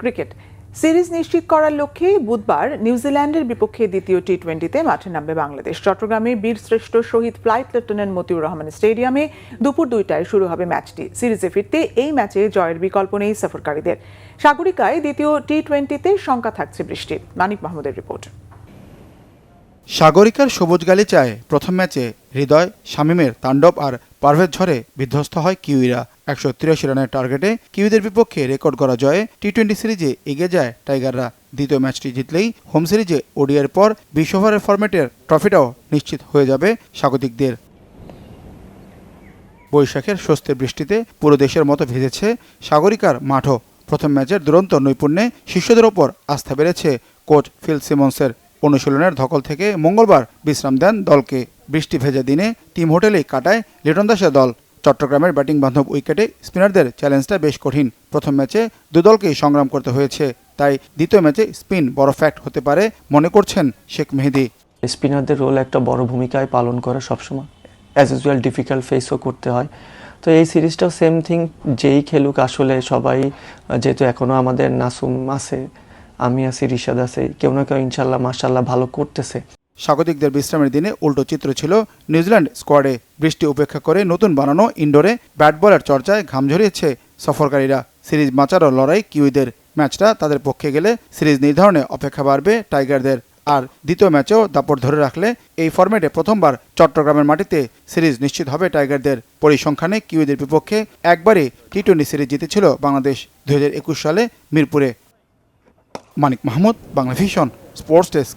Cricket series নিশ্চিত করার লক্ষ্যে বুধবার নিউজিল্যান্ডের বিপক্ষে দ্বিতীয় টি-20-তে মাঠে নামবে বাংলাদেশ। চট্টগ্রামে বীরশ্রেষ্ঠ শহীদ ফ্লাইট লেফটেন্যান্ট মতিউর রহমান স্টেডিয়ামে দুপুর 2টায় শুরু হবে ম্যাচটি। সিরিজে ফিরতে এই ম্যাচে জয়ের বিকল্প নেই সফরকারীদের। সাগরিকায় দ্বিতীয় টি-20-তে শঙ্কা থাকছে বৃষ্টির। মানিক মাহমুদের রিপোর্ট। সাগরিকার সবুজ গালিচায় প্রথম ম্যাচে হৃদয়, শামীমের তাণ্ডব আর পারভেজ ঝড়ে বিধ্বস্ত হয় কিউইরা। 183 রানের টার্গেটে কিউইদের বিপক্ষে রেকর্ড করা জয়ে টি-20 সিরিজে এগিয়ে যায় টাইগাররা। দ্বিতীয় ম্যাচটি জিতলেই হোম সিরিজে ওডিআইয়ের পর 20 ওভারের ফরম্যাটের ট্রফিটাও নিশ্চিত হয়ে যাবে স্বাগতিকদের। বৈশাখের স্বস্তির বৃষ্টিতে পুরো দেশের মতো ভিজেছে সাগরিকার মাঠও। প্রথম ম্যাচের দুরন্ত নৈপুণ্যে শিষ্যদের ওপর আস্থা বেড়েছে কোচ ফিল সিমন্সের। অনুশীলনের ধকল থেকে মঙ্গলবার বিশ্রাম দেন দলকে। বৃষ্টি ভেজা দিনে টিম হোটেলেই কাটায় লিটন দাসের দল। চট্টগ্রামের ব্যাটিং বান্ধব উইকেটে স্পিনারদের চ্যালেঞ্জটা বেশ কঠিন। প্রথম ম্যাচে দলকেই সংগ্রাম করতে হয়েছে, তাই দ্বিতীয় ম্যাচে স্পিন বড় ফ্যাক্ট হতে পারে মনে করছেন শেখ মেহেদী। স্পিনারদের রোল একটা বড় ভূমিকায় পালন করে সবসময়, অ্যাজ ইউজুয়াল ডিফিকাল্ট ফেসও করতে হয়। তো এই সিরিজটাও সেম থিং, যেই খেলুক আসলে সবাই, যেহেতু এখনও আমাদের নাসুম আছে, আমি আছি, রিশাদ আছে, কেউ না কেউ ইনশাল্লাহ মাশাল্লাহ ভালো করতেছে। স্বাগতিকদের বিশ্রামের দিনে উল্টো চিত্র ছিল নিউজিল্যান্ড স্কোয়াডে। বৃষ্টি উপেক্ষা করে নতুন বানানো ইনডোরে ব্যাট বলের চর্চায় ঘাম ঝরিয়েছে সফরকারীরা। সিরিজ বাঁচারও লড়াই কিউইদের। ম্যাচটা তাদের পক্ষে গেলে সিরিজ নির্ধারণে অপেক্ষা বাড়বে টাইগারদের। আর দ্বিতীয় ম্যাচেও দাপট ধরে রাখলে এই ফরম্যাটে প্রথমবার চট্টগ্রামের মাটিতে সিরিজ নিশ্চিত হবে টাইগারদের। পরিসংখ্যানে কিউইদের বিপক্ষে একবারই টি-20 সিরিজ জিতেছিল বাংলাদেশ 2021 সালে মিরপুরে। Manik Mahmud, Bangla vision, sports desk.